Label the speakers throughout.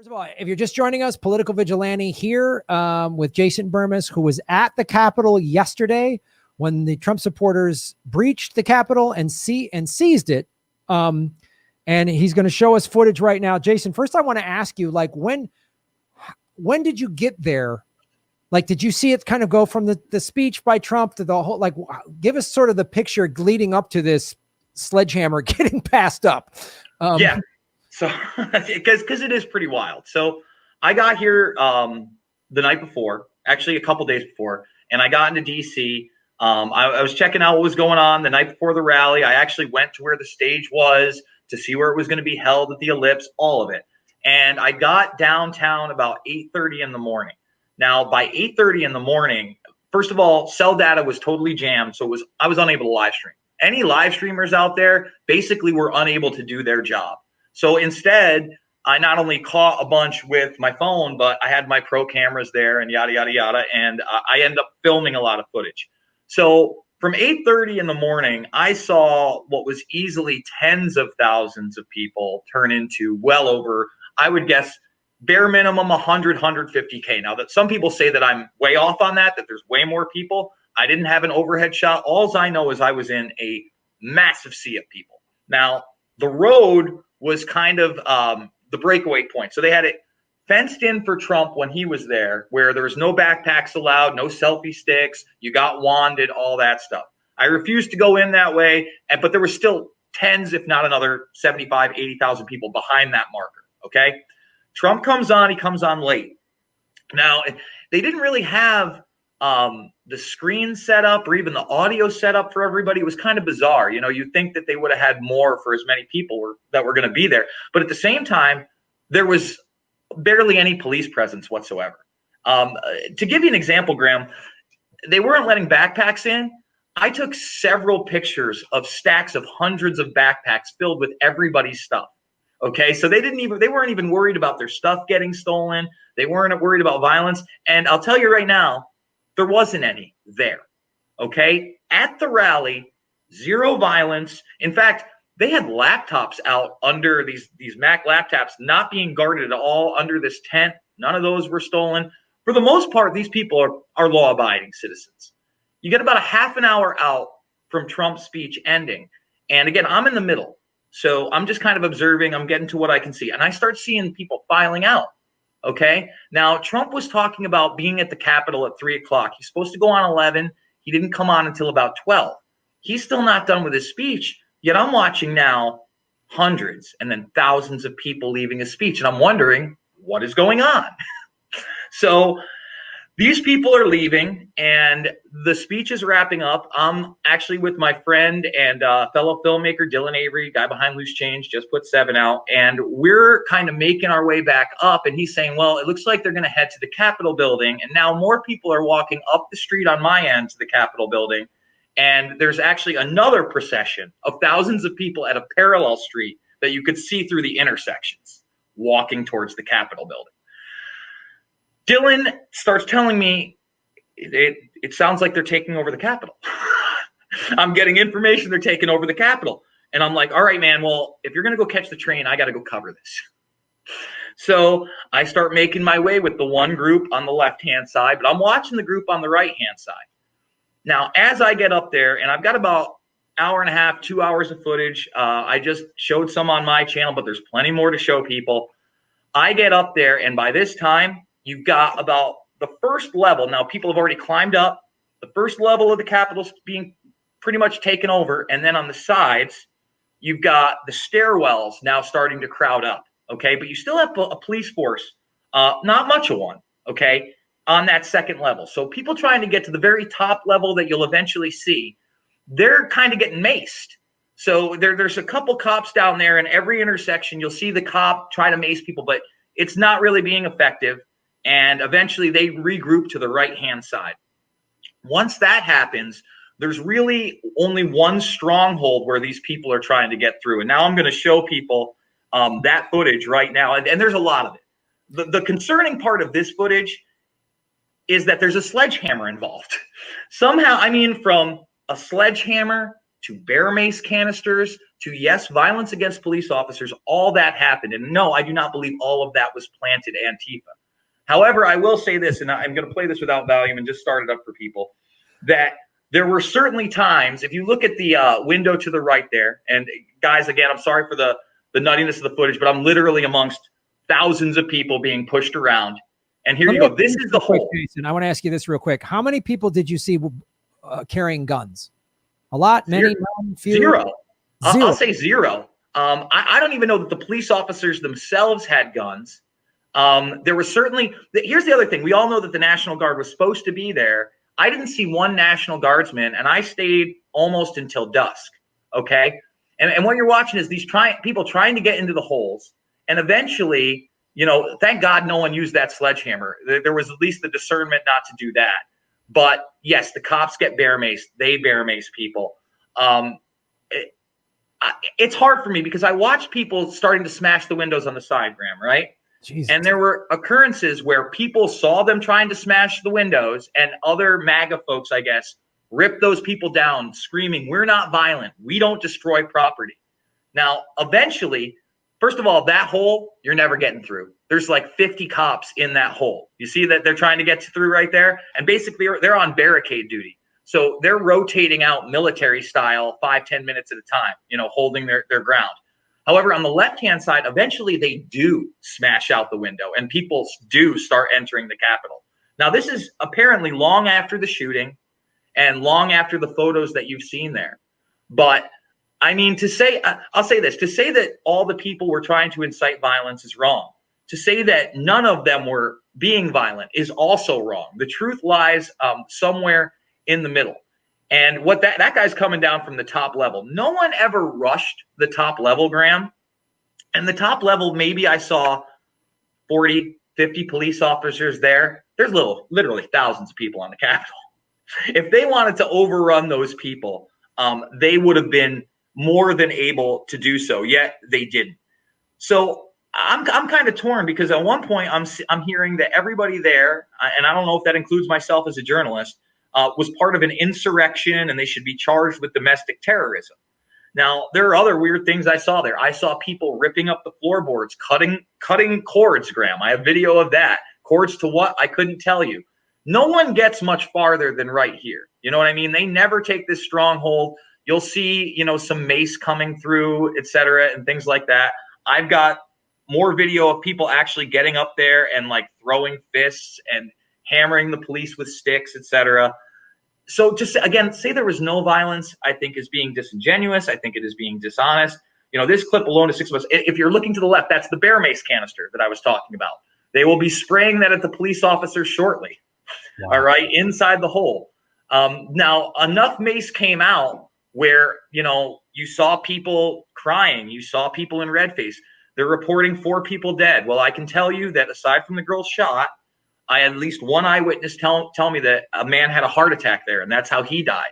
Speaker 1: First of all, if you're just joining us, Political Vigilante here with Jason Bermas, who was at the Capitol yesterday when the Trump supporters breached the Capitol and seized it. And he's going to show us footage right now. Jason, first I want to ask you, like, when did you get there? Like, did you see it kind of go from the speech by Trump to the whole, like, give us sort of the picture leading up to this sledgehammer getting passed up.
Speaker 2: Yeah. So, because it is pretty wild. So I got here the night before, actually a couple days before, and I got into DC. I was checking out what was going on the night before the rally. I actually went to where the stage was to see where it was going to be held at the Ellipse, all of it. And I got downtown about 8:30 in the morning. Now, by 8:30 in the morning, first of all, cell data was totally jammed, so I was unable to live stream. Any live streamers out there basically were unable to do their job. So instead, I not only caught a bunch with my phone, but I had my pro cameras there and yada, yada, yada. And I ended up filming a lot of footage. So from 8:30 in the morning, I saw what was easily tens of thousands of people turn into well over, I would guess, bare minimum 100, 150K. Now, that some people say that I'm way off on that there's way more people. I didn't have an overhead shot. All I know is I was in a massive sea of people. Now, the road was kind of the breakaway point. So they had it fenced in for Trump when he was there, where there was no backpacks allowed, no selfie sticks, you got wanded, all that stuff. I refused to go in that way, but there were still tens, if not another 75, 80,000 people behind that marker, okay? Trump comes on, he comes on late. Now, they didn't really have the screen set up or even the audio set up for everybody. It was kind of bizarre. You know, you'd think that they would have had more for as many people that were going to be there. But at the same time, there was barely any police presence whatsoever. To give you an example, Graham, they weren't letting backpacks in. I took several pictures of stacks of hundreds of backpacks filled with everybody's stuff. Okay, so they weren't even worried about their stuff getting stolen. They weren't worried about violence. And I'll tell you right now, there wasn't any there. Okay, at the rally, zero violence. In fact, they had laptops out under these Mac laptops, not being guarded at all under this tent. None of those were stolen. For the most part, these people are law-abiding citizens. You get about a half an hour out from Trump's speech ending. And again, I'm in the middle. So I'm just kind of observing. I'm getting to what I can see. And I start seeing people filing out. Okay. Now, Trump was talking about being at the Capitol at 3 o'clock. He's supposed to go on 11. He didn't come on until about 12. He's still not done with his speech. Yet I'm watching now hundreds and then thousands of people leaving his speech. And I'm wondering what is going on. So these people are leaving and the speech is wrapping up. I'm actually with my friend and fellow filmmaker, Dylan Avery, guy behind Loose Change, just put 7 out. And we're kind of making our way back up. And he's saying, well, it looks like they're going to head to the Capitol building. And now more people are walking up the street on my end to the Capitol building. And there's actually another procession of thousands of people at a parallel street that you could see through the intersections walking towards the Capitol building. Dylan starts telling me it sounds like they're taking over the Capitol. I'm getting information they're taking over the Capitol. And I'm like, all right, man, well, if you're going to go catch the train, I got to go cover this. So I start making my way with the one group on the left-hand side, but I'm watching the group on the right-hand side. Now, as I get up there, and I've got about hour and a half, 2 hours of footage. I just showed some on my channel, but there's plenty more to show people. I get up there, and by this time, you've got about the first level. Now, people have already climbed up. The first level of the Capitol's being pretty much taken over. And then on the sides, you've got the stairwells now starting to crowd up. Okay. But you still have a police force, not much of one. Okay. On that second level. So people trying to get to the very top level that you'll eventually see, they're kind of getting maced. So there's a couple cops down there in every intersection. You'll see the cop try to mace people, but it's not really being effective. And eventually they regroup to the right-hand side. Once that happens, there's really only one stronghold where these people are trying to get through. And now I'm going to show people that footage right now. And there's a lot of it. The concerning part of this footage is that there's a sledgehammer involved. Somehow, I mean, from a sledgehammer to bear mace canisters to, yes, violence against police officers, all that happened. And no, I do not believe all of that was planted Antifa. However, I will say this, and I'm going to play this without volume and just start it up for people, that there were certainly times, if you look at the window to the right there, and guys, again, I'm sorry for the nuttiness of the footage, but I'm literally amongst thousands of people being pushed around. And here you go. This is the hole.
Speaker 1: Jason, I want to ask you this real quick. How many people did you see carrying guns? A lot? Many? None, few?
Speaker 2: Zero. I'll say zero. I don't even know that the police officers themselves had guns. There was certainly, here's the other thing. We all know that the National Guard was supposed to be there. I didn't see one National Guardsman, and I stayed almost until dusk. Okay. And what you're watching is these people trying to get into the holes. And eventually, you know, thank God no one used that sledgehammer. There was at least the discernment not to do that. But yes, the cops get bear maced. They bear mace people. It's hard for me because I watched people starting to smash the windows on the side, Graham, right? Jesus. And there were occurrences where people saw them trying to smash the windows, and other MAGA folks, I guess, ripped those people down, screaming, "We're not violent. We don't destroy property." Now, eventually, first of all, that hole, you're never getting through. There's like 50 cops in that hole. You see that they're trying to get through right there? And basically, they're on barricade duty. So they're rotating out military style 5-10 minutes at a time, you know, holding their ground. However, on the left-hand side, eventually they do smash out the window and people do start entering the Capitol. Now, this is apparently long after the shooting and long after the photos that you've seen there. But I mean, to say, I'll say this, to say that all the people were trying to incite violence is wrong. To say that none of them were being violent is also wrong. The truth lies somewhere in the middle. And what that guy's coming down from the top level. No one ever rushed the top level, Graham. And the top level, maybe I saw 40, 50 police officers there. There's literally thousands of people on the Capitol. If they wanted to overrun those people, they would have been more than able to do so, yet they didn't. So I'm kind of torn because at one point I'm hearing that everybody there, and I don't know if that includes myself as a journalist, was part of an insurrection and they should be charged with domestic terrorism. Now, there are other weird things I saw there. I saw people ripping up the floorboards, cutting cords, Graham. I have video of that. Cords to what? I couldn't tell you. No one gets much farther than right here. You know what I mean? They never take this stronghold. You'll see, you know, some mace coming through, et cetera, and things like that. I've got more video of people actually getting up there and like throwing fists and hammering the police with sticks, et cetera. So just again, say there was no violence, I think is being disingenuous. I think it is being dishonest. You know, this clip alone is 6 of us. If you're looking to the left, that's the bear mace canister that I was talking about. They will be spraying that at the police officers shortly. Wow. All right, inside the hole. Now, enough mace came out where, you know, you saw people crying. You saw people in red face. They're reporting 4 people dead. Well, I can tell you that aside from the girl shot, I had at least one eyewitness tell me that a man had a heart attack there, and that's how he died.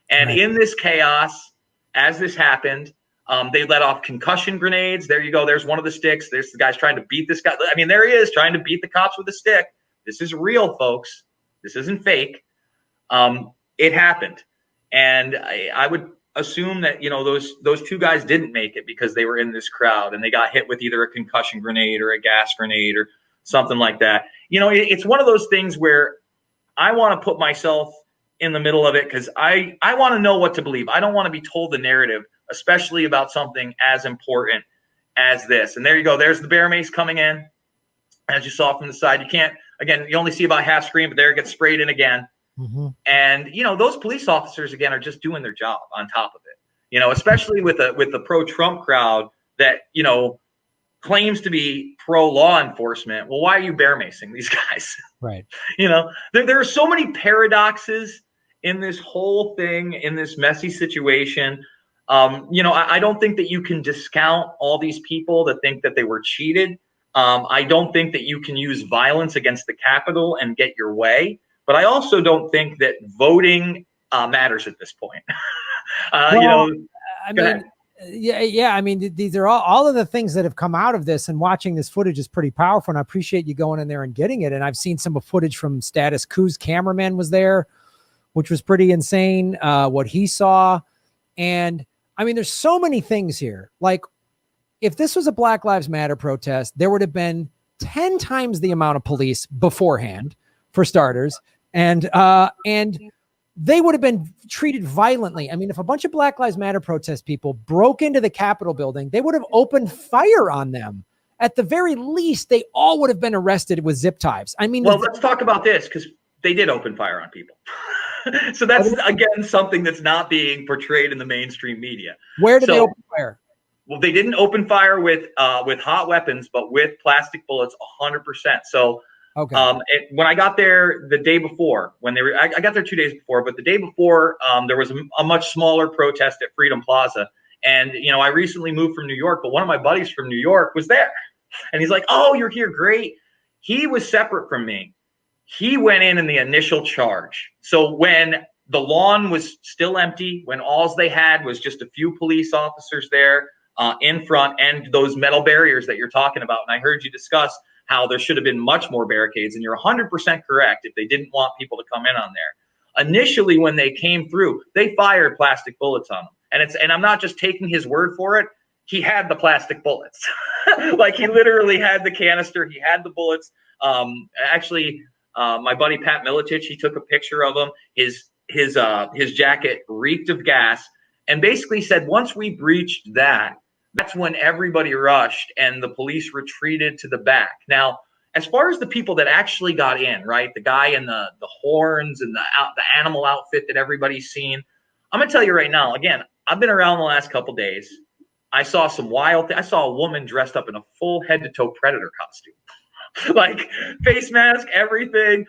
Speaker 2: And right. In this chaos, as this happened, they let off concussion grenades. There you go. There's one of the sticks. There's the guy's trying to beat this guy. I mean, there he is trying to beat the cops with a stick. This is real, folks. This isn't fake. It happened. And I would assume that, you know, those 2 guys didn't make it because they were in this crowd and they got hit with either a concussion grenade or a gas grenade or something like that. You know, it's one of those things where I want to put myself in the middle of it because I want to know what to believe. I don't want to be told the narrative, especially about something as important as this. And there you go. There's the bear mace coming in. As you saw from the side, you can't, again, you only see about half screen, but there it gets sprayed in again. Mm-hmm. And, you know, those police officers, again, are just doing their job on top of it, you know, especially with the pro-Trump crowd that, you know, claims to be pro-law enforcement. Well, why are you bear macing these guys? Right. You know, there are so many paradoxes in this whole thing, in this messy situation. You know, I don't think that you can discount all these people that think that they were cheated. I don't think that you can use violence against the Capitol and get your way. But I also don't think that voting matters at this point. Well, you know, I mean,
Speaker 1: yeah. I mean, these are all of the things that have come out of this, and watching this footage is pretty powerful. And I appreciate you going in there and getting it. And I've seen some footage from Status Quo's cameraman was there, which was pretty insane. What he saw, and I mean, there's so many things here. Like, if this was a Black Lives Matter protest, there would have been 10 times the amount of police beforehand, for starters, and they would have been treated violently. I mean, if a bunch of Black Lives Matter protest people broke into the Capitol building, they would have opened fire on them. At the very least, they all would have been arrested with zip ties. I mean,
Speaker 2: well, let's talk about this, because they did open fire on people. So that's, again, something that's not being portrayed in the mainstream media.
Speaker 1: Where did they open fire?
Speaker 2: Well, they didn't open fire with hot weapons, but with plastic bullets, 100%. So
Speaker 1: okay.
Speaker 2: When I got there the day before, I got there 2 days before, but the day before, there was a much smaller protest at Freedom Plaza. And, I recently moved from New York, but one of my buddies from New York was there. And he's like, "Oh, you're here. Great." He was separate from me. He went in the initial charge. So when the lawn was still empty, when all they had was just a few police officers there in front and those metal barriers that you're talking about. And I heard you discuss how there should have been much more barricades. And you're 100% correct if they didn't want people to come in on there. Initially, when they came through, they fired plastic bullets on them. And I'm not just taking his word for it. He had the plastic bullets. Like, he literally had the canister. He had the bullets. My buddy Pat Militich, he took a picture of him. His jacket reeked of gas, and basically said, once we breached that, that's when everybody rushed and the police retreated to the back. Now, as far as the people that actually got in, right, the guy in the horns and the animal outfit that everybody's seen, I'm gonna tell you right now. Again, I've been around the last couple days. I saw some wild I saw a woman dressed up in a full head-to-toe predator costume. Like, face mask, everything.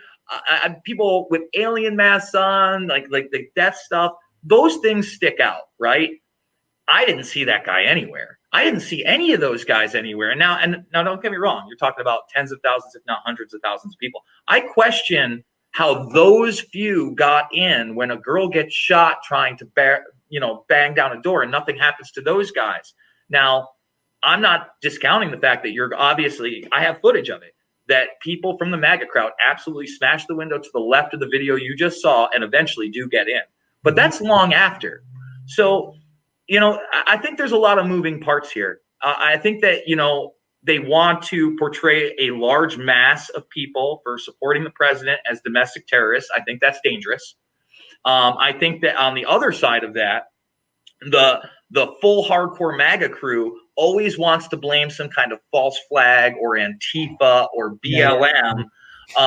Speaker 2: People with alien masks on, like the death stuff. Those things stick out, right? I didn't see that guy anywhere. I didn't see any of those guys anywhere. And now, don't get me wrong. You're talking about tens of thousands, if not hundreds of thousands of people. I question how those few got in when a girl gets shot trying to bang down a door, and nothing happens to those guys. Now, I'm not discounting the fact that I have footage of it, that people from the MAGA crowd absolutely smash the window to the left of the video you just saw and eventually do get in. But that's long after. So, I think there's a lot of moving parts here. I think that, they want to portray a large mass of people for supporting the president as domestic terrorists. I think that's dangerous. I think that on the other side of that, the full hardcore MAGA crew always wants to blame some kind of false flag or Antifa or BLM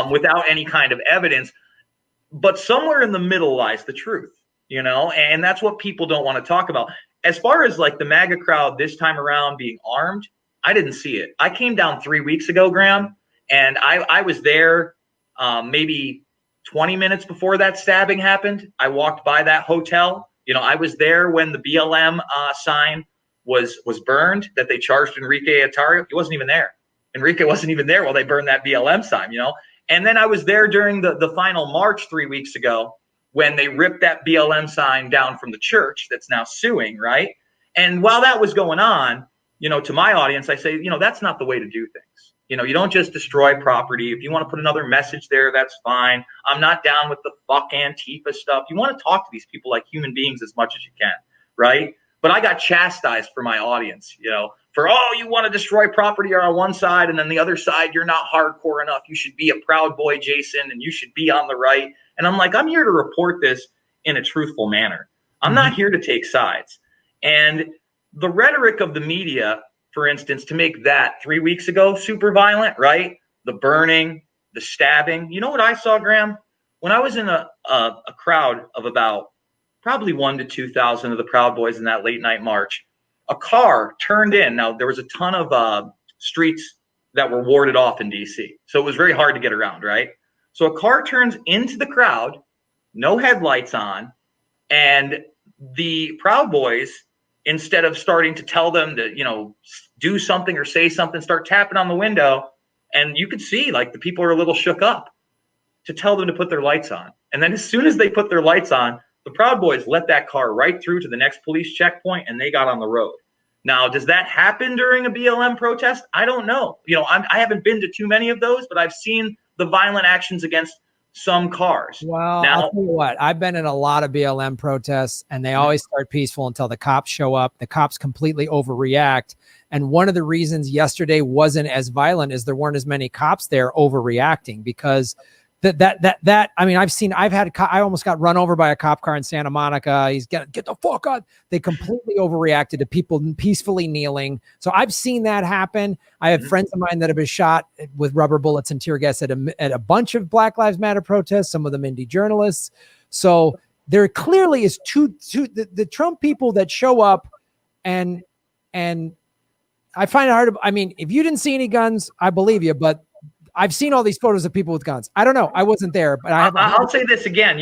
Speaker 2: without any kind of evidence. But somewhere in the middle lies the truth, and that's what people don't want to talk about. As far as like the MAGA crowd this time around being armed, I didn't see it. I came down 3 weeks ago, Graham, and I was there maybe 20 minutes before that stabbing happened. I walked by that hotel. I was there when the BLM sign was burned, that they charged Enrique Atario. He wasn't even there. Enrique wasn't even there while they burned that BLM sign, And then I was there during the final march 3 weeks ago when they ripped that BLM sign down from the church that's now suing, right? And while that was going on, to my audience, I say, that's not the way to do things. You don't just destroy property. If you want to put another message there, that's fine. I'm not down with the fuck Antifa stuff. You want to talk to these people like human beings as much as you can, right? But I got chastised for my audience, for, you want to destroy property on one side, and then the other side, you're not hardcore enough. You should be a Proud Boy, Jason, and you should be on the right. And I'm like, I'm here to report this in a truthful manner. I'm not here to take sides. And the rhetoric of the media, for instance, to make that 3 weeks ago super violent, right? The burning, the stabbing. You know what I saw, Graham? When I was in a crowd of about probably 1,000 to 2,000 of the Proud Boys in that late night march, a car turned in. Now, there was a ton of streets that were warded off in D.C., so it was very hard to get around, right? So a car turns into the crowd, no headlights on, and the Proud Boys, instead of starting to tell them to, do something or say something, start tapping on the window. And you could see like the people are a little shook up to tell them to put their lights on. And then as soon as they put their lights on, the Proud Boys let that car right through to the next police checkpoint and they got on the road. Now, does that happen during a BLM protest? I don't know. I haven't been to too many of those, but I've seen the violent actions against some cars.
Speaker 1: Well,
Speaker 2: Now,
Speaker 1: I'll tell you what, I've been in a lot of BLM protests and they always start peaceful until the cops show up. The cops completely overreact. And one of the reasons yesterday wasn't as violent is there weren't as many cops there overreacting, because I mean, I almost got run over by a cop car in Santa Monica. He's get the fuck out. They completely overreacted to people peacefully kneeling. So I've seen that happen. I have friends of mine that have been shot with rubber bullets and tear gas at a bunch of Black Lives Matter protests, some of them indie journalists. So there clearly is the Trump people that show up and I find it hard to, I mean, if you didn't see any guns, I believe you, but I've seen all these photos of people with guns. I don't know. I wasn't there, but
Speaker 2: I'll say this again,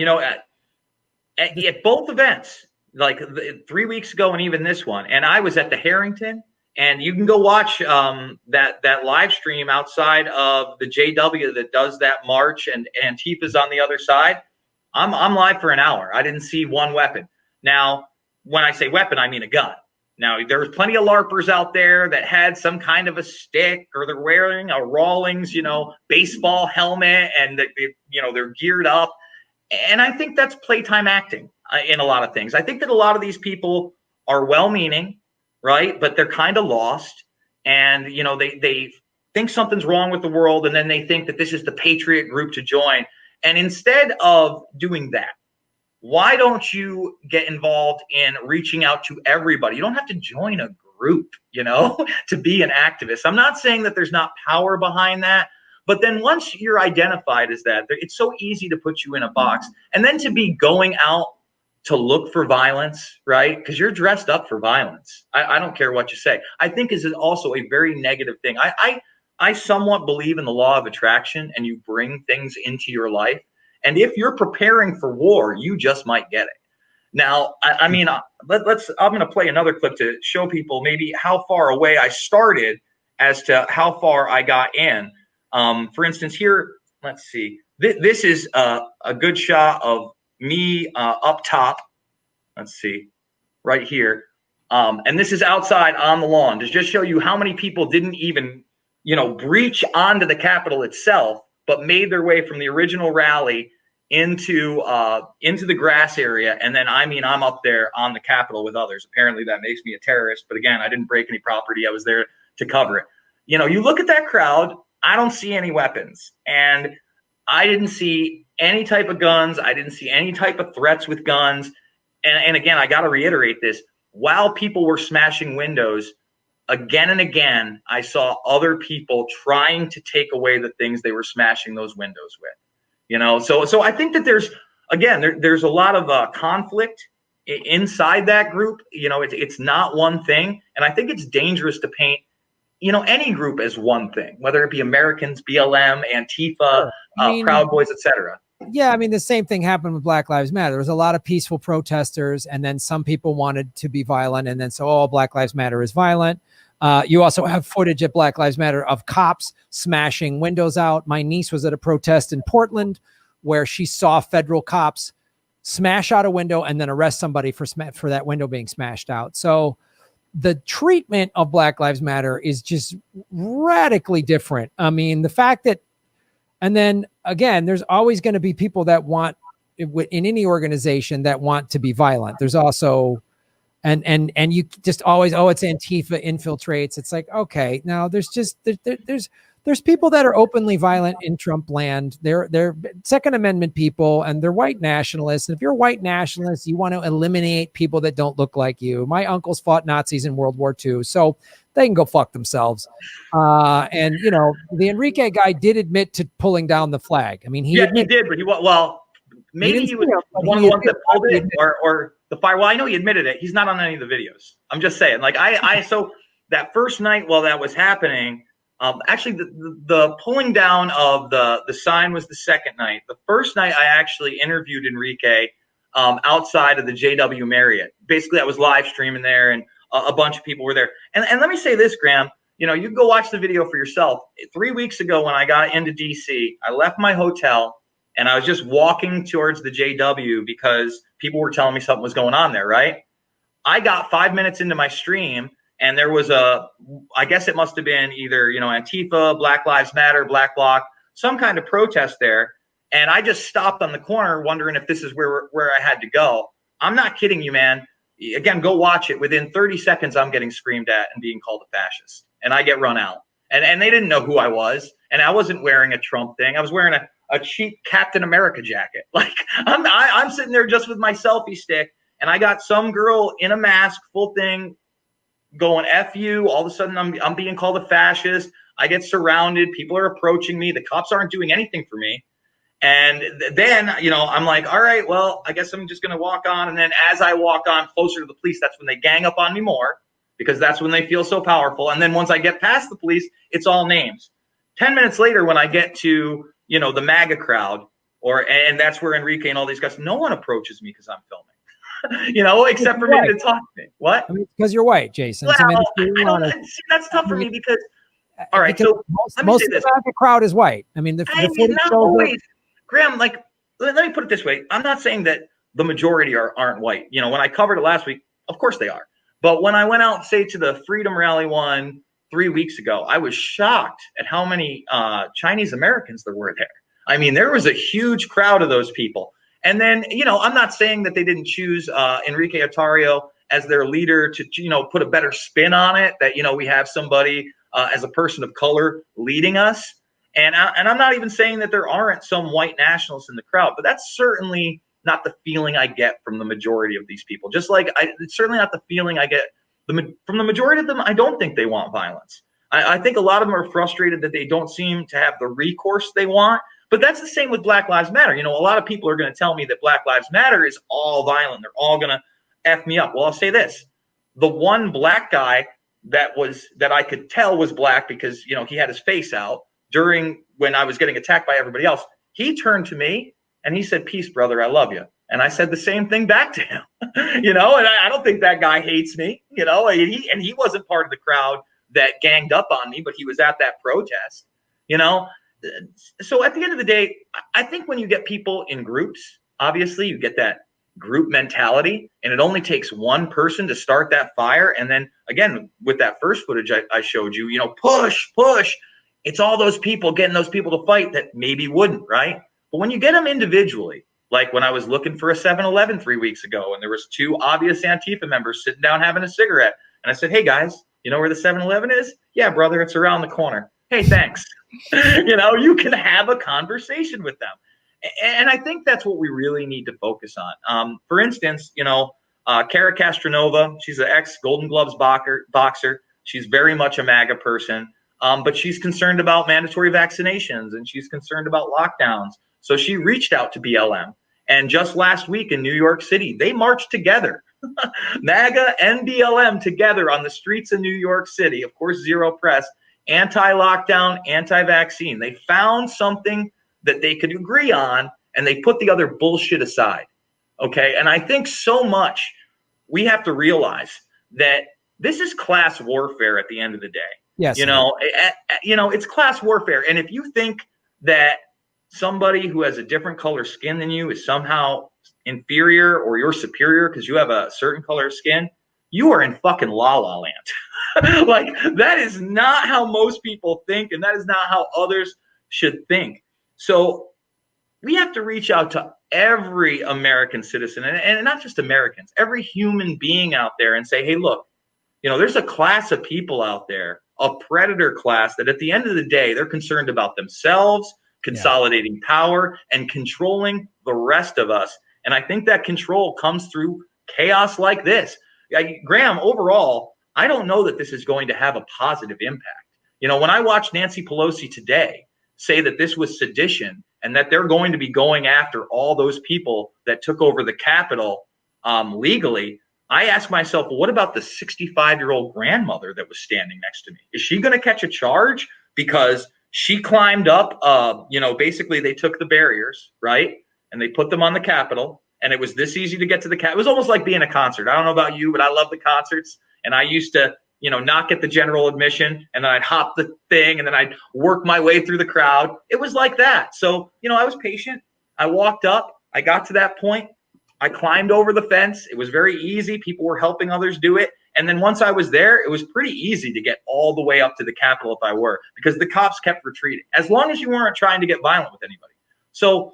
Speaker 2: at both events, like 3 weeks ago and even this one, and I was at the Harrington, and you can go watch that live stream outside of the JW that does that march, and Antifa's on the other side. I'm live for an hour. I didn't see one weapon. Now, when I say weapon, I mean a gun. Now, there's plenty of LARPers out there that had some kind of a stick, or they're wearing a Rawlings, baseball helmet, and they're geared up. And I think that's playtime acting in a lot of things. I think that a lot of these people are well-meaning, right? But they're kind of lost, and they think something's wrong with the world, and then they think that this is the patriot group to join. And instead of doing that, why don't you get involved in reaching out to everybody? You don't have to join a group, to be an activist. I'm not saying that there's not power behind that, but then once you're identified as that, it's so easy to put you in a box. And then to be going out to look for violence, right? Because you're dressed up for violence. I don't care what you say. I think is also a very negative thing. I somewhat believe in the law of attraction, and you bring things into your life. And if you're preparing for war, you just might get it. Now, I'm going to play another clip to show people maybe how far away I started as to how far I got in. For instance, here, let's see. This is a good shot of me up top. Let's see, right here. And this is outside on the lawn to just show you how many people didn't even, breach onto the Capitol itself, but made their way from the original rally into the grass area. And then, I'm up there on the Capitol with others. Apparently that makes me a terrorist. But again, I didn't break any property. I was there to cover it. You look at that crowd, I don't see any weapons. And I didn't see any type of guns. I didn't see any type of threats with guns. And again, I got to reiterate this. While people were smashing windows, again and again, I saw other people trying to take away the things they were smashing those windows with. So I think that there's a lot of conflict inside that group. It's not one thing, and I think it's dangerous to paint any group as one thing, whether it be Americans, BLM, Antifa, Proud Boys, etc.
Speaker 1: Yeah, I mean, the same thing happened with Black Lives Matter. There was a lot of peaceful protesters, and then some people wanted to be violent, and then Black Lives Matter is violent. You also have footage at Black Lives Matter of cops smashing windows out. My niece was at a protest in Portland where she saw federal cops smash out a window and then arrest somebody for that window being smashed out. So the treatment of Black Lives Matter is just radically different. I mean, the fact that, and then again, there's always going to be people that want, in any organization, that want to be violent. There's also, and you just always, it's Antifa infiltrates. It's like, okay, now there's people that are openly violent in Trump land. They're Second Amendment people, and they're white nationalists. And if you're a white nationalist, you want to eliminate people that don't look like you. My uncles fought Nazis in World War II, so they can go fuck themselves. And the Enrique guy did admit to pulling down the flag. I mean, he did, but
Speaker 2: maybe he was one of the ones that pulled it, or the fire. Well, I know he admitted it. He's not on any of the videos. I'm just saying, like so that first night while that was happening, actually the pulling down of the sign was the second night. The first night I actually interviewed Enrique outside of the JW Marriott. Basically, I was live streaming there, and a bunch of people were there. And let me say this, Graham, you can go watch the video for yourself. 3 weeks ago when I got into DC, I left my hotel and I was just walking towards the JW because people were telling me something was going on there, right? I got 5 minutes into my stream and there was I guess it must have been either, Antifa, Black Lives Matter, Black Bloc, some kind of protest there. And I just stopped on the corner wondering if this is where I had to go. I'm not kidding you, man. Again, go watch it. Within 30 seconds, I'm getting screamed at and being called a fascist. And I get run out. And they didn't know who I was. And I wasn't wearing a Trump thing. I was wearing a cheap Captain America jacket. Like, I'm sitting there just with my selfie stick. And I got some girl in a mask, full thing, going F you. All of a sudden, I'm being called a fascist. I get surrounded. People are approaching me. The cops aren't doing anything for me. And then, I'm like, all right, well, I guess I'm just going to walk on. And then as I walk on closer to the police, that's when they gang up on me more, because that's when they feel so powerful. And then once I get past the police, it's all names. 10 minutes later, when I get to, the MAGA crowd, and that's where Enrique and all these guys, no one approaches me because I'm filming, except for maybe to talk to me. What?
Speaker 1: I mean, because you're white, Jason.
Speaker 2: Well,
Speaker 1: so,
Speaker 2: that's tough for me because, all right, so
Speaker 1: most of the MAGA crowd is white. I mean,
Speaker 2: not always. Graham, like, let me put it this way. I'm not saying that the majority aren't white. When I covered it last week, of course they are. But when I went out, say, to the Freedom Rally one 3 weeks ago, I was shocked at how many Chinese Americans there were there. I mean, there was a huge crowd of those people. And then, I'm not saying that they didn't choose Enrique Otario as their leader to, put a better spin on it, that, we have somebody as a person of color leading us. And I'm not even saying that there aren't some white nationalists in the crowd, but that's certainly not the feeling I get from the majority of these people. Just like it's certainly not the feeling I get from the majority of them. I don't think they want violence. I think a lot of them are frustrated that they don't seem to have the recourse they want. But that's the same with Black Lives Matter. A lot of people are going to tell me that Black Lives Matter is all violent. They're all going to F me up. Well, I'll say this. The one black guy that I could tell was black because, he had his face out during when I was getting attacked by everybody else, he turned to me and he said, "Peace, brother, I love you." And I said the same thing back to him, and I don't think that guy hates me, and he wasn't part of the crowd that ganged up on me, but he was at that protest, So at the end of the day, I think when you get people in groups, obviously you get that group mentality, and it only takes one person to start that fire. And then again, with that first footage I showed you, push. It's all those people getting those people to fight that maybe wouldn't, right? But when you get them individually, like when I was looking for a 7-Eleven 3 weeks ago, and there was two obvious Antifa members sitting down having a cigarette, and I said, "Hey guys, you know where the 7-Eleven is?" "Yeah, brother, it's around the corner." "Hey, thanks." You can have a conversation with them, and I think that's what we really need to focus on. For instance, Kara Castronova, she's an ex-Golden Gloves boxer. She's very much a MAGA person. But she's concerned about mandatory vaccinations and she's concerned about lockdowns. So she reached out to BLM. And just last week in New York City, they marched together, MAGA and BLM together on the streets of New York City. Of course, zero press, anti-lockdown, anti-vaccine. They found something that they could agree on and they put the other bullshit aside. Okay. And I think so much we have to realize that this is class warfare at the end of the day.
Speaker 1: Yes.
Speaker 2: It's class warfare. And if you think that somebody who has a different color skin than you is somehow inferior or you're superior because you have a certain color of skin, you are in fucking la la land. Like, that is not how most people think, and that is not how others should think. So we have to reach out to every American citizen, and not just Americans, every human being out there and say, hey, look, there's a class of people out there, a predator class, that at the end of the day, they're concerned about themselves, consolidating power, and controlling the rest of us. And I think that control comes through chaos like this. Graham, overall, I don't know that this is going to have a positive impact. When I watched Nancy Pelosi today say that this was sedition and that they're going to be going after all those people that took over the Capitol legally, I asked myself, well, what about the 65-year-old grandmother that was standing next to me? Is she going to catch a charge because she climbed up? Basically they took the barriers, right? And they put them on the Capitol, and it was this easy to get to the Capitol. It was almost like being a concert. I don't know about you, but I love the concerts. And I used to, not get the general admission, and then I'd hop the thing, and then I'd work my way through the crowd. It was like that. So, I was patient. I walked up. I got to that point. I climbed over the fence. It was very easy. People were helping others do it. And then once I was there, it was pretty easy to get all the way up to the Capitol if I were, because the cops kept retreating, as long as you weren't trying to get violent with anybody. So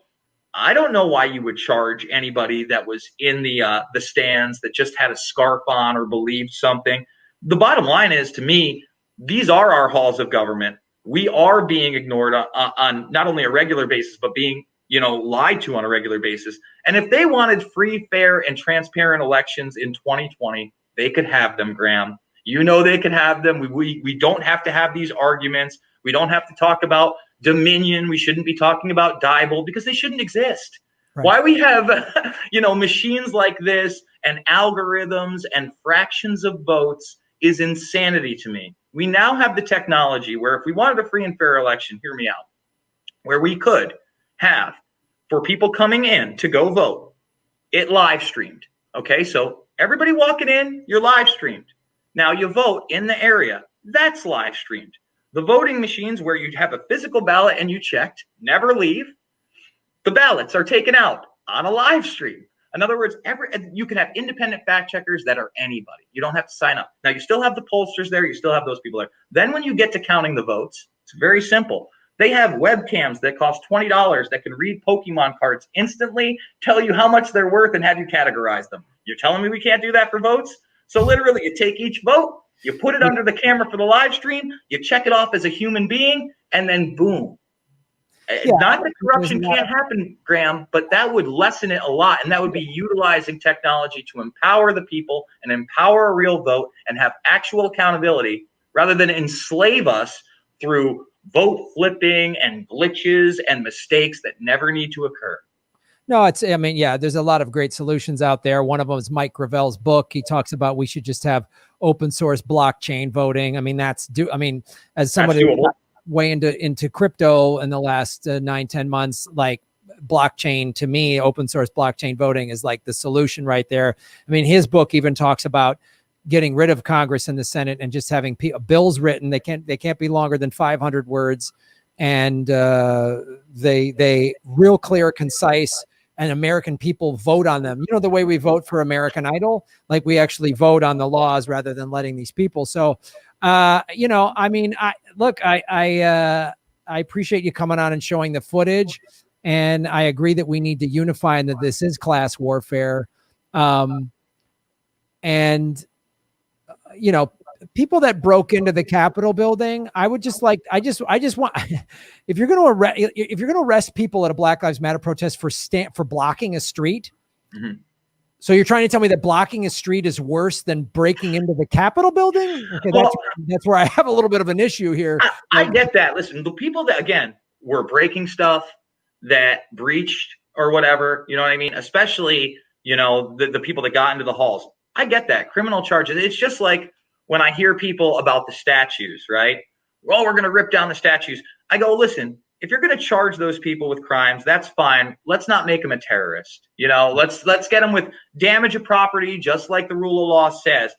Speaker 2: I don't know why you would charge anybody that was in the stands that just had a scarf on or believed something. The bottom line is, to me, these are our halls of government. We are being ignored on not only a regular basis, but being, lied to on a regular basis. And if they wanted free, fair, and transparent elections in 2020, they could have them, Graham. They could have them. We don't have to have these arguments. We don't have to talk about Dominion. We shouldn't be talking about Diebel because they shouldn't exist. Right. Why we have, machines like this and algorithms and fractions of votes is insanity to me. We now have the technology where if we wanted a free and fair election, hear me out, where we could have, for people coming in to go vote, it live streamed. Okay, so everybody walking in, you're live streamed. Now you vote in the area, that's live streamed. The voting machines where you'd have a physical ballot and you checked, never leave, the ballots are taken out on a live stream. In other words, you can have independent fact checkers that are anybody. You don't have to sign up. Now, you still have the pollsters there. You still have those people there. Then when you get to counting the votes, it's very simple. They have webcams that cost $20 that can read Pokemon cards instantly, tell you how much they're worth, and have you categorize them. You're telling me we can't do that for votes? So literally, you take each vote, you put it under the camera for the live stream, you check it off as a human being, and then boom. Yeah, not that corruption can't happen, Graham, but that would lessen it a lot. And that would be utilizing technology to empower the people and empower a real vote and have actual accountability rather than enslave us through vote flipping and glitches and mistakes that never need to occur.
Speaker 1: No, there's a lot of great solutions out there. One of them is Mike Gravel's book. He talks about we should just have open source blockchain voting. As somebody way into crypto in the last 9-10 months, like blockchain, to me, open source blockchain voting is like the solution right there. His book even talks about getting rid of Congress and the Senate and just having bills written. They can't be longer than 500 words, and they real clear, concise, and American people vote on them. The way we vote for American Idol, like we actually vote on the laws rather than letting these people. So I appreciate you coming on and showing the footage, and I agree that we need to unify and that this is class warfare. People that broke into the Capitol building, I just want, if you're going to arrest people at a Black Lives Matter protest for blocking a street. Mm-hmm. So you're trying to tell me that blocking a street is worse than breaking into the Capitol building? Okay, that's where I have a little bit of an issue here.
Speaker 2: I get that. Listen, the people that, again, were breaking stuff, that breached or whatever, you know what I mean? Especially, the people that got into the halls. I get that. Criminal charges. It's just like when I hear people about the statues, right? Well, we're going to rip down the statues. I go, listen, if you're going to charge those people with crimes, that's fine. Let's not make them a terrorist. Let's get them with damage of property, just like the rule of law says.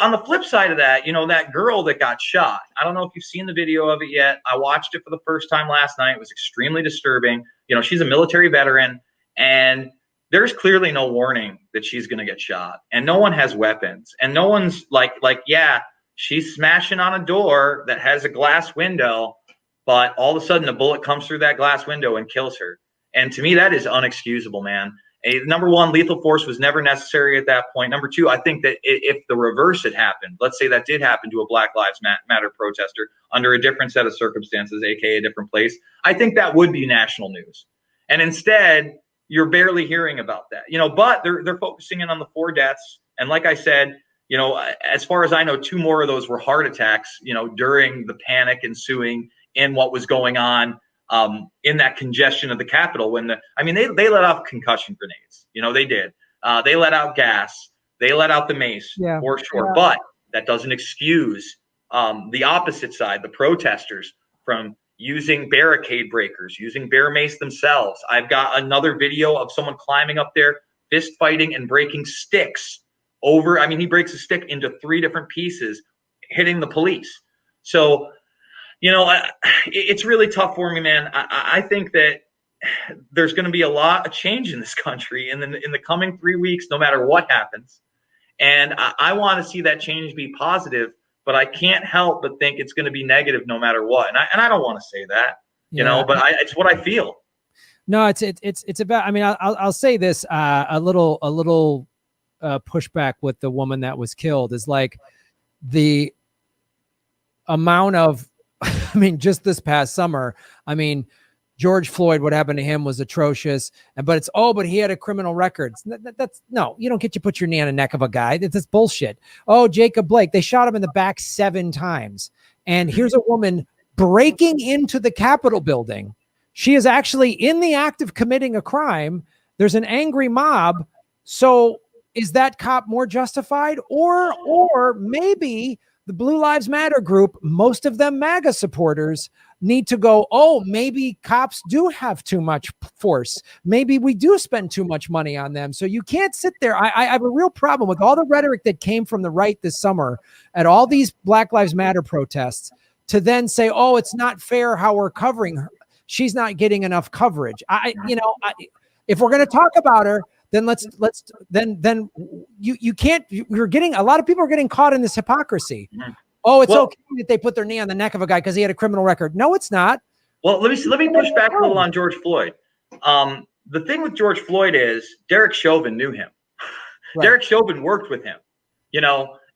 Speaker 2: On the flip side of that, that girl that got shot, I don't know if you've seen the video of it yet. I watched it for the first time last night. It was extremely disturbing. She's a military veteran, and there's clearly no warning that she's going to get shot, and no one has weapons, and no one's yeah, she's smashing on a door that has a glass window, but all of a sudden a bullet comes through that glass window and kills her. And to me, that is unexcusable, man. Number one, lethal force was never necessary at that point. Number two, I think that if the reverse had happened, let's say that did happen to a Black Lives Matter protester under a different set of circumstances, aka a different place, I think that would be national news. And instead, you're barely hearing about that, but they're focusing in on the 4 deaths. And like I said, as far as I know, 2 more of those were heart attacks, during the panic ensuing in what was going on in that congestion of the Capitol. When they let off concussion grenades, they did. They let out gas. They let out the mace, for sure. Yeah. But that doesn't excuse the opposite side, the protesters, from using barricade breakers, using bear mace themselves. I've got another video of someone climbing up there, fist fighting and breaking sticks over. He breaks a stick into 3 different pieces, hitting the police. So, it's really tough for me, man. I think that there's going to be a lot of change in this country in the coming 3 weeks, no matter what happens. And I want to see that change be positive, but I can't help but think it's going to be negative no matter what. And I don't want to say that, but it's what I feel.
Speaker 1: No, it's about. I mean, I'll say this. A little pushback with the woman that was killed is like the amount of. I mean, just this past summer. I mean, George Floyd, what happened to him was atrocious. But he had a criminal record. That's no, you don't get to put your knee on the neck of a guy. That's bullshit. Oh, Jacob Blake, they shot him in the back 7 times. And here's a woman breaking into the Capitol building. She is actually in the act of committing a crime. There's an angry mob. So is that cop more justified? Or maybe the Blue Lives Matter group, most of them MAGA supporters, need to go, oh, maybe cops do have too much force. Maybe we do spend too much money on them. So you can't sit there. I have a real problem with all the rhetoric that came from the right this summer at all these Black Lives Matter protests to then say, oh, it's not fair how we're covering her. She's not getting enough coverage. If we're going to talk about her, then then you can't. You're getting a lot of people are getting caught in this hypocrisy. Oh, it's okay that they put their knee on the neck of a guy because he had a criminal record. No, it's not.
Speaker 2: Well, let me push back a little on George Floyd. The thing with George Floyd is Derek Chauvin knew him. Right. Derek Chauvin worked with him.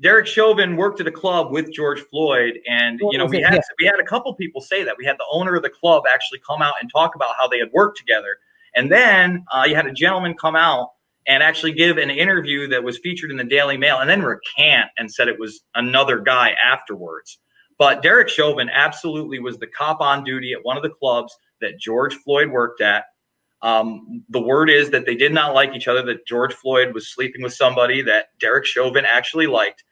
Speaker 2: Derek Chauvin worked at a club with George Floyd, and we had a couple people say that. We had the owner of the club actually come out and talk about how they had worked together, and then you had a gentleman come out and actually give an interview that was featured in the Daily Mail, and then recant and said it was another guy afterwards. But Derek Chauvin absolutely was the cop on duty at one of the clubs that George Floyd worked at. The word is that they did not like each other, that George Floyd was sleeping with somebody that Derek Chauvin actually liked.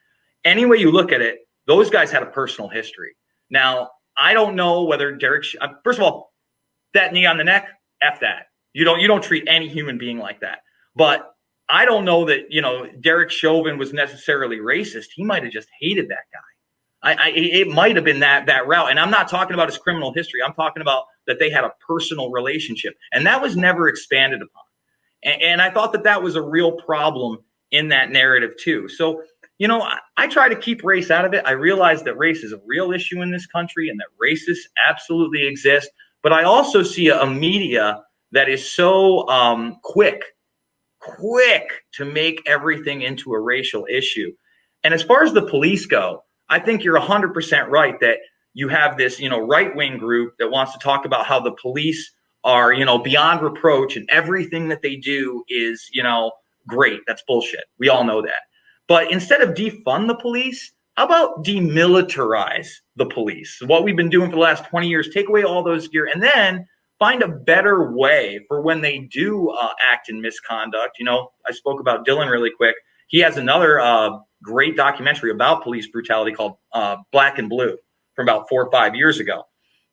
Speaker 2: Any way you look at it, those guys had a personal history. Now, I don't know whether first of all, that knee on the neck, F that. You don't treat any human being like that. But I don't know that, Derek Chauvin was necessarily racist. He might have just hated that guy. It might have been that route. And I'm not talking about his criminal history. I'm talking about that they had a personal relationship. And that was never expanded upon. And I thought that was a real problem in that narrative too. So, I try to keep race out of it. I realize that race is a real issue in this country and that racists absolutely exist. But I also see a media that is so quick to make everything into a racial issue. And as far as the police go, I think you're 100% right that you have this, right-wing group that wants to talk about how the police are, beyond reproach and everything that they do is, great. That's bullshit. We all know that. But instead of defund the police, how about demilitarize the police? What we've been doing for the last 20 years, take away all those gear and then find a better way for when they do act in misconduct. I spoke about Dylan really quick. He has another great documentary about police brutality called Black and Blue from about 4 or 5 years ago.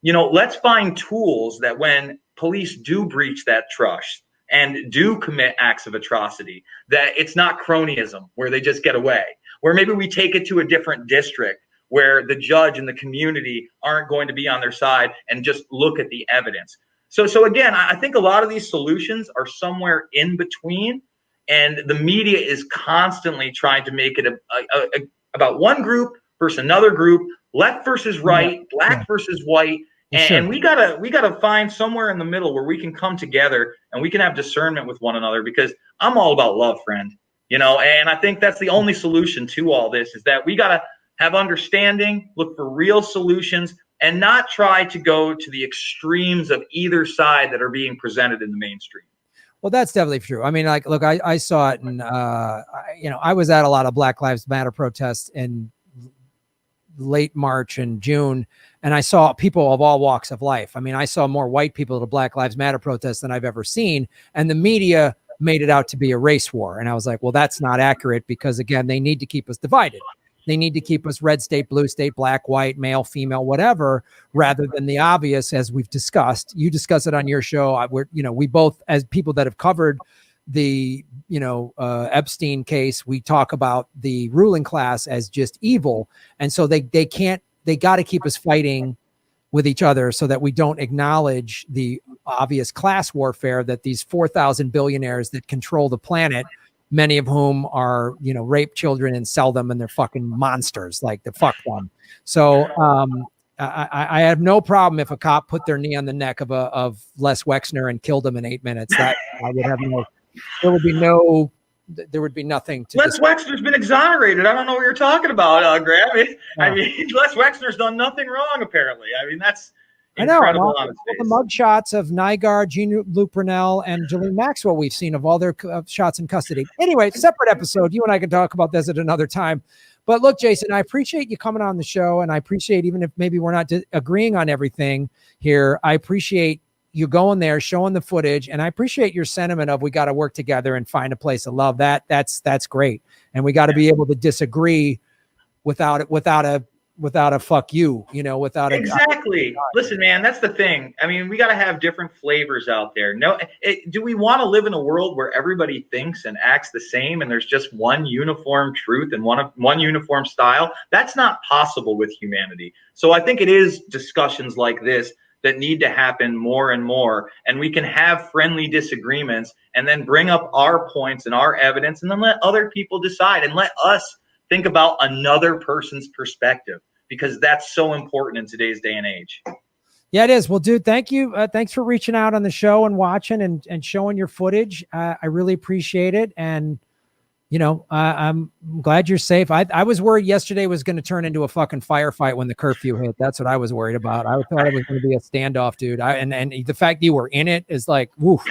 Speaker 2: Let's find tools that when police do breach that trust and do commit acts of atrocity, that it's not cronyism where they just get away, where maybe we take it to a different district where the judge and the community aren't going to be on their side and just look at the evidence. So again, I think a lot of these solutions are somewhere in between, and the media is constantly trying to make it about one group versus another group, left versus right, black versus white. And we gotta find somewhere in the middle where we can come together and we can have discernment with one another, because I'm all about love, friend. And I think that's the only solution to all this, is that we gotta have understanding, look for real solutions, and not try to go to the extremes of either side that are being presented in the mainstream.
Speaker 1: Well, that's definitely true. I mean, look, I saw it, and I was at a lot of Black Lives Matter protests in late March and June, and I saw people of all walks of life. I mean, I saw more white people at a Black Lives Matter protest than I've ever seen, and the media made it out to be a race war. And I was like, well, that's not accurate, because again, they need to keep us divided. They need to keep us red state, blue state, black, white, male, female, whatever, rather than the obvious, as we've discussed. You discuss it on your show. We both, as people that have covered the, Epstein case, we talk about the ruling class as just evil. And so they got to keep us fighting with each other so that we don't acknowledge the obvious class warfare that these 4,000 billionaires that control the planet, many of whom are, rape children and sell them, and they're fucking monsters, like the fuck them. So, I have no problem if a cop put their knee on the neck of Les Wexner and killed him in 8 minutes. That I would have there would be nothing to.
Speaker 2: Les Wexner's been exonerated. I don't know what you're talking about, Graham. I mean, Les Wexner's done nothing wrong, apparently. I mean, that's incredible.
Speaker 1: All the mug shots of Nygaard, Jean-Luc Brunel, and Ghislaine Maxwell we've seen of all their shots in custody. Anyway, separate episode. You and I can talk about this at another time. But look, Jason, I appreciate you coming on the show, and I appreciate, even if maybe we're not agreeing on everything here, I appreciate you going there, showing the footage, and I appreciate your sentiment of we got to work together and find a place of love. That's great, and we got to be able to disagree without a fuck you, without
Speaker 2: exactly. Listen, man, that's the thing. I mean, we got to have different flavors out there. Do we want to live in a world where everybody thinks and acts the same and there's just one uniform truth and one uniform style? That's not possible with humanity. So I think it is discussions like this that need to happen more and more, and we can have friendly disagreements and then bring up our points and our evidence and then let other people decide and let us think about another person's perspective, because that's so important in today's day and age.
Speaker 1: Yeah, it is. Well, dude, thank you. Thanks for reaching out on the show and watching and showing your footage. I really appreciate it. And, I'm glad you're safe. I was worried yesterday was going to turn into a fucking firefight when the curfew hit. That's what I was worried about. I thought it was going to be a standoff, dude. And the fact you were in it is like, woof.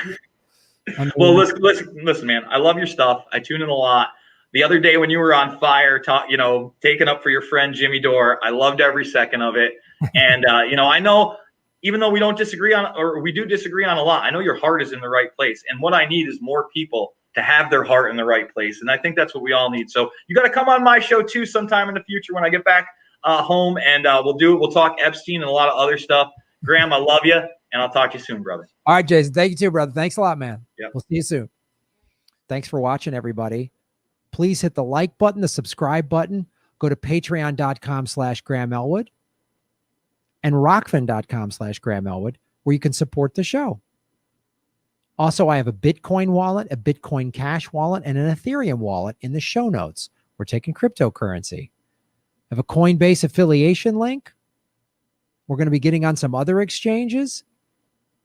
Speaker 1: I mean,
Speaker 2: well, listen, man, I love your stuff. I tune in a lot. The other day when you were on fire, taking up for your friend Jimmy Dore, I loved every second of it. And, I know, even though we do disagree on a lot, I know your heart is in the right place. And what I need is more people to have their heart in the right place. And I think that's what we all need. So you got to come on my show too sometime in the future when I get back home, and we'll talk Epstein and a lot of other stuff. Graham, I love you, and I'll talk to you soon, brother.
Speaker 1: All right, Jason. Thank you too, brother. Thanks a lot, man.
Speaker 2: Yep.
Speaker 1: We'll see you soon. Thanks for watching, everybody. Please hit the like button, the subscribe button. Go to patreon.com/Graham Elwood and rockfin.com/Graham Elwood, where you can support the show. Also, I have a Bitcoin wallet, a Bitcoin Cash wallet, and an Ethereum wallet in the show notes. We're taking cryptocurrency. I have a Coinbase affiliation link. We're going to be getting on some other exchanges.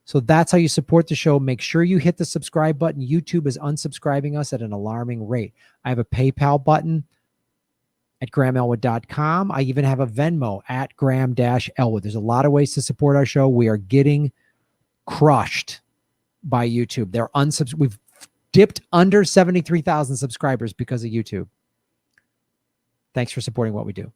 Speaker 1: So that's how you support the show. Make sure you hit the subscribe button. YouTube is unsubscribing us at an alarming rate. I have a PayPal button at grahamelwood.com. I even have a Venmo at Graham-Elwood. There's a lot of ways to support our show. We are getting crushed by YouTube. We've dipped under 73,000 subscribers because of YouTube. Thanks for supporting what we do.